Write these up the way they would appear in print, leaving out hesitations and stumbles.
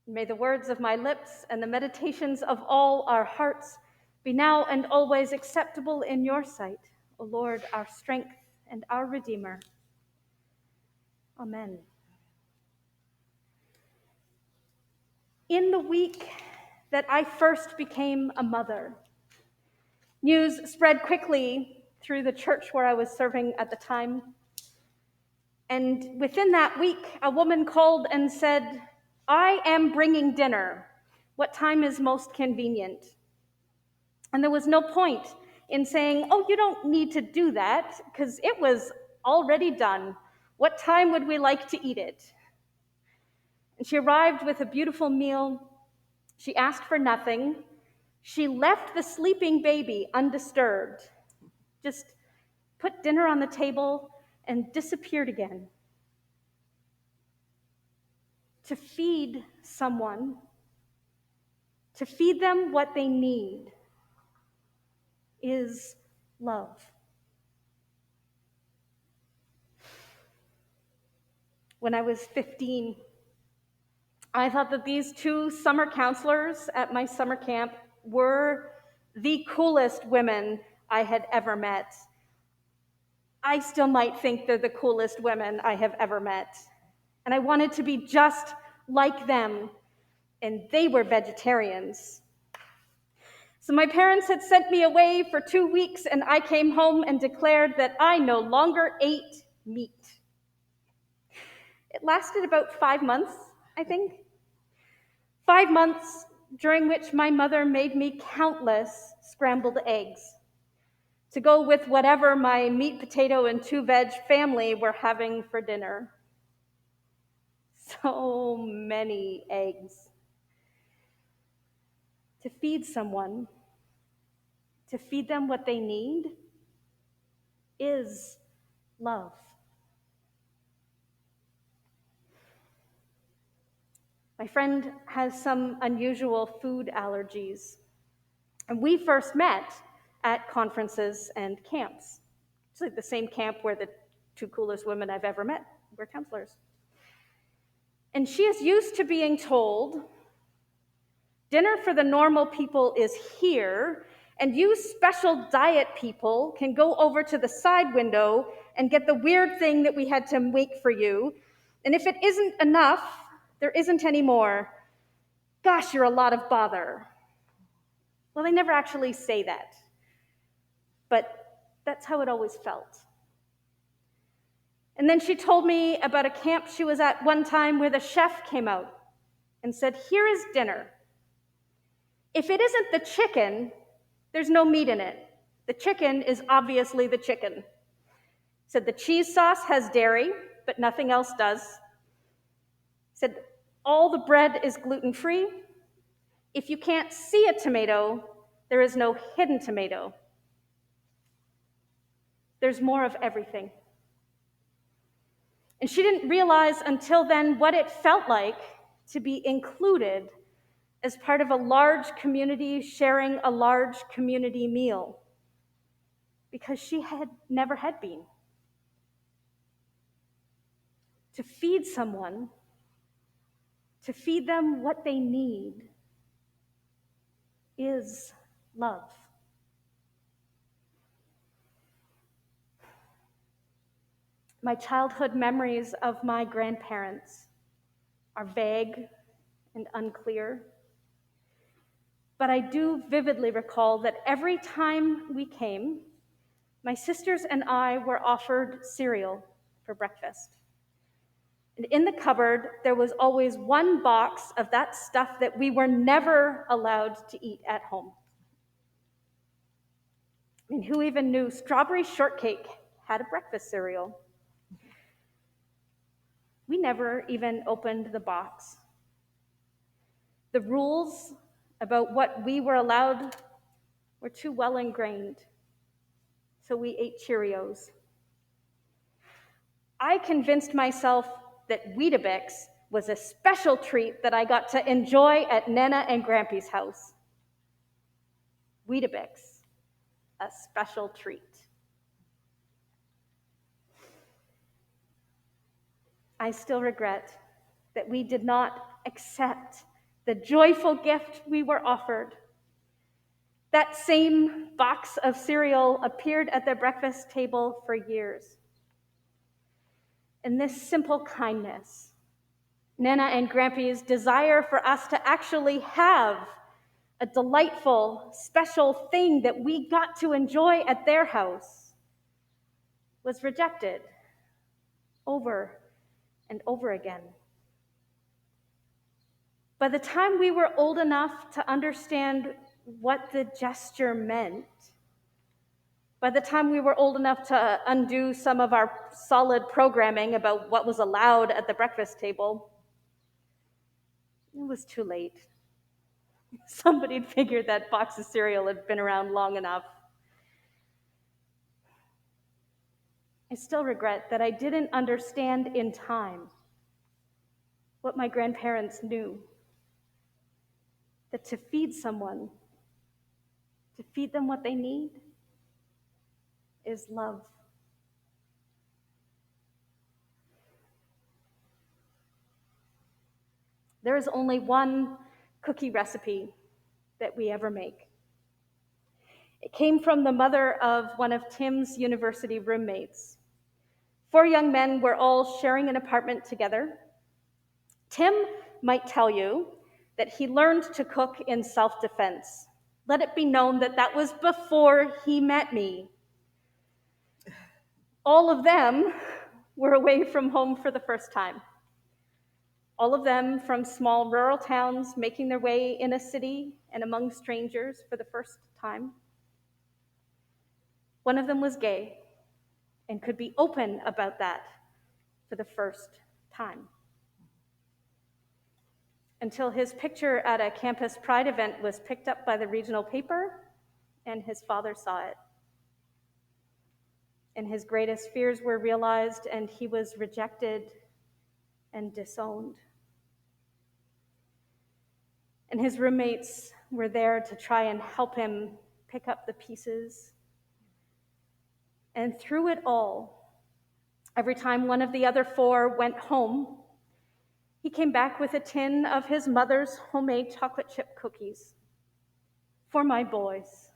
May the words of my lips and the meditations of all our hearts be now and always acceptable in your sight, O Lord, our strength and our Redeemer. Amen. In the week that I first became a mother, news spread quickly through the church where I was serving at the time. And within that week, a woman called and said, "I am bringing dinner. What time is most convenient?" And there was no point in saying, "Oh, you don't need to do that," because it was already done. What time would we like to eat it? And she arrived with a beautiful meal. She asked for nothing. She left the sleeping baby undisturbed, just put dinner on the table and disappeared again. To feed someone, to feed them what they need, is love. When I was 15, I thought that these two summer counselors at my summer camp were the coolest women I had ever met. I still might think they're the coolest women I have ever met. And I wanted to be just like them, and they were vegetarians. So my parents had sent me away for 2 weeks, and I came home and declared that I no longer ate meat. It lasted about 5 months, I think. 5 months during which my mother made me countless scrambled eggs to go with whatever my meat, potato, and 2-veg family were having for dinner. So many eggs. To feed someone, to feed them what they need, is love. My friend has some unusual food allergies, and we first met at conferences and camps. It's like the same camp where the two coolest women I've ever met were counselors. And she is used to being told, "Dinner for the normal people is here, and you special diet people can go over to the side window and get the weird thing that we had to make for you. And if it isn't enough, there isn't any more. Gosh, you're a lot of bother." Well, they never actually say that, but that's how it always felt. And then she told me about a camp she was at one time where the chef came out and said, "Here is dinner. If it isn't the chicken, there's no meat in it. The chicken is obviously the chicken." Said the cheese sauce has dairy, but nothing else does. Said all the bread is gluten-free. If you can't see a tomato, there is no hidden tomato. There's more of everything. And she didn't realize until then what it felt like to be included as part of a large community sharing a large community meal, because she had never had been. To feed someone, to feed them what they need, is love. My childhood memories of my grandparents are vague and unclear, but I do vividly recall that every time we came, my sisters and I were offered cereal for breakfast. And in the cupboard, there was always one box of that stuff that we were never allowed to eat at home. I mean, who even knew strawberry shortcake had a breakfast cereal? We never even opened the box. The rules about what we were allowed were too well ingrained, so we ate Cheerios. I convinced myself that Weetabix was a special treat that I got to enjoy at Nana and Grampy's house. Weetabix, a special treat. I still regret that we did not accept the joyful gift we were offered. That same box of cereal appeared at their breakfast table for years. And this simple kindness, Nana and Grampy's desire for us to actually have a delightful, special thing that we got to enjoy at their house, was rejected over and over again. By the time we were old enough to understand what the gesture meant, by the time we were old enough to undo some of our solid programming about what was allowed at the breakfast table, it was too late. Somebody had figured that box of cereal had been around long enough. I still regret that I didn't understand in time what my grandparents knew, that to feed someone, to feed them what they need, is love. There is only one cookie recipe that we ever make. It came from the mother of one of Tim's university roommates. 4 young men were all sharing an apartment together. Tim might tell you that he learned to cook in self-defense. Let it be known that that was before he met me. All of them were away from home for the first time. All of them from small rural towns, making their way in a city and among strangers for the first time. One of them was gay and could be open about that for the first time. Until his picture at a campus pride event was picked up by the regional paper and his father saw it. And his greatest fears were realized and he was rejected and disowned. And his roommates were there to try and help him pick up the pieces. And through it all, every time one of the other 4 went home, he came back with a tin of his mother's homemade chocolate chip cookies for my boys,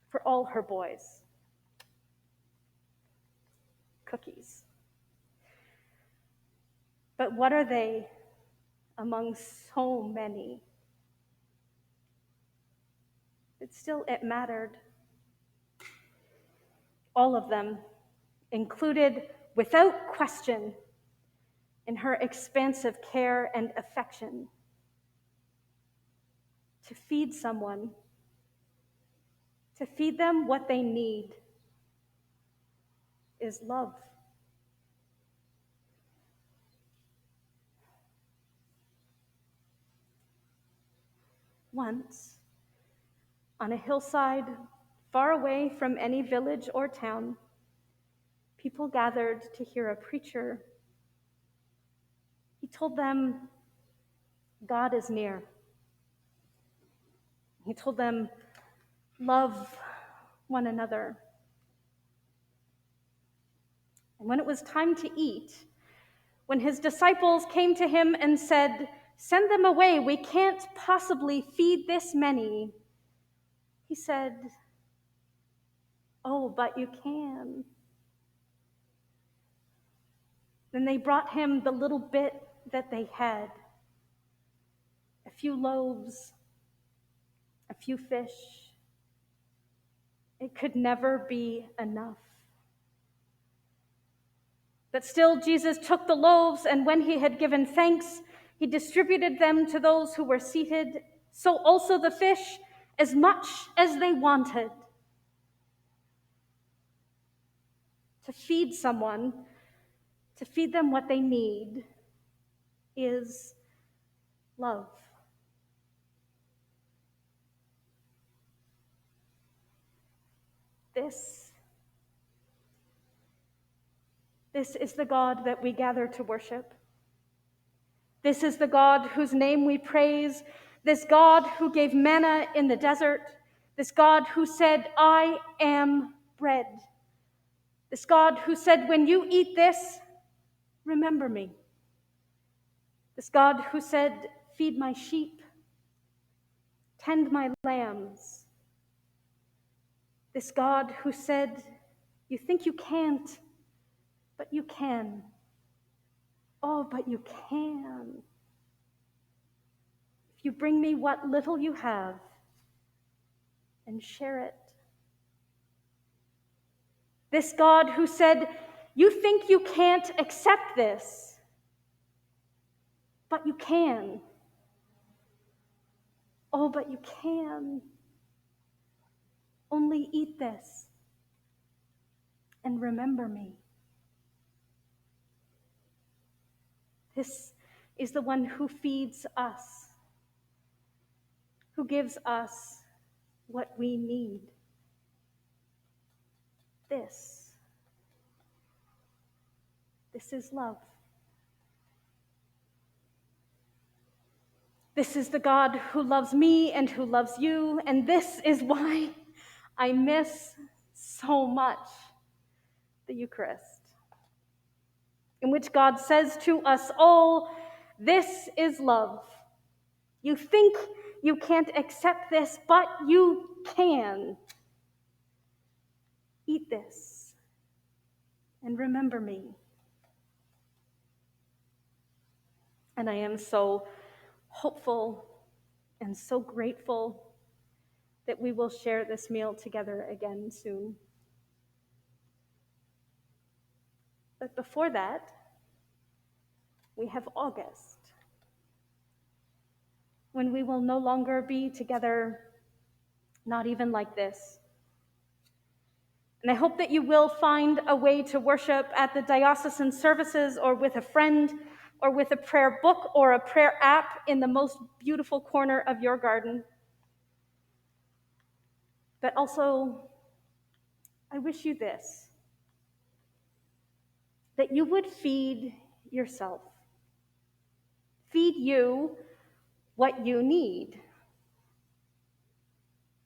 for all her boys. Cookies. But what are they among so many? It mattered. All of them included without question in her expansive care and affection. To feed someone, to feed them what they need, is love. Once, on a hillside far away from any village or town, people gathered to hear a preacher. He told them, God is near. He told them, love one another. And when it was time to eat, when his disciples came to him and said, send them away, we can't possibly feed this many, he said, oh, but you can. Then they brought him the little bit that they had, a few loaves, a few fish. It could never be enough. But still, Jesus took the loaves, and when he had given thanks, he distributed them to those who were seated, so also the fish, as much as they wanted. To feed someone, to feed them what they need, is love. This is the God that we gather to worship. This is the God whose name we praise, this God who gave manna in the desert, this God who said, I am bread. This God who said, when you eat this, remember me. This God who said, feed my sheep, tend my lambs. This God who said, you think you can't, but you can. Oh, but you can. If you bring me what little you have and share it. This God who said, you think you can't accept this, but you can. Oh, but you can. Only eat this and remember me. This is the one who feeds us, who gives us what we need. This is love. This is the God who loves me and who loves you, and this is why I miss so much the Eucharist, in which God says to us all, this is love. You think you can't accept this, but you can. Eat this and remember me. And I am so hopeful and so grateful that we will share this meal together again soon. But before that, we have August, when we will no longer be together, not even like this. And I hope that you will find a way to worship at the diocesan services or with a friend or with a prayer book or a prayer app in the most beautiful corner of your garden. But also, I wish you this, that you would feed yourself. Feed you what you need.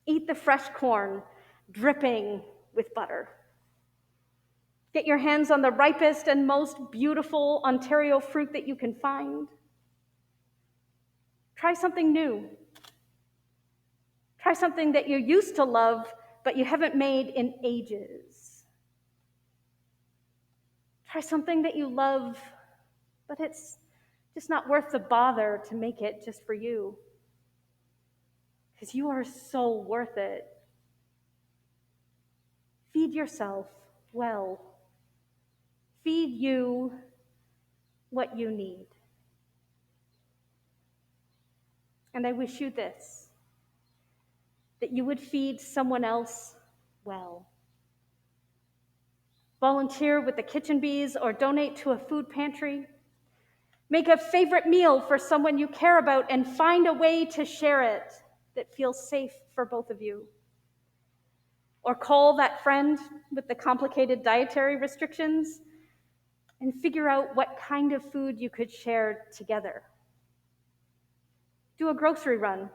Eat the fresh corn dripping with butter. Get your hands on the ripest and most beautiful Ontario fruit that you can find. Try something new. Try something that you used to love, but you haven't made in ages. Try something that you love, but it's just not worth the bother to make it just for you. Because you are so worth it. Feed yourself well. Feed you what you need. And I wish you this, that you would feed someone else well. Volunteer with the kitchen bees or donate to a food pantry. Make a favorite meal for someone you care about and find a way to share it that feels safe for both of you. Or call that friend with the complicated dietary restrictions and figure out what kind of food you could share together. Do a grocery run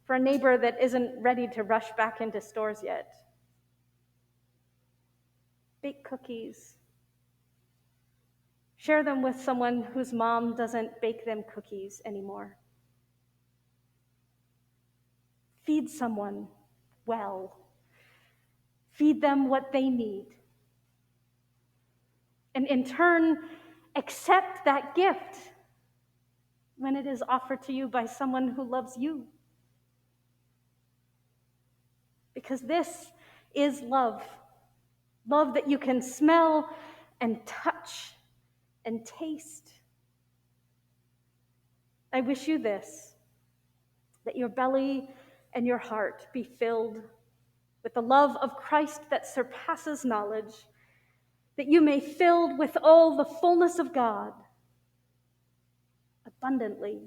for a neighbor that isn't ready to rush back into stores yet. Bake cookies. Share them with someone whose mom doesn't bake them cookies anymore. Feed someone well. Feed them what they need. And in turn, accept that gift when it is offered to you by someone who loves you. Because this is love. Love that you can smell and touch and taste. I wish you this, that your belly and your heart be filled with the love of Christ that surpasses knowledge, that you may filled with all the fullness of God abundantly.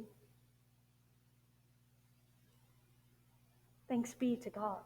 Thanks be to God.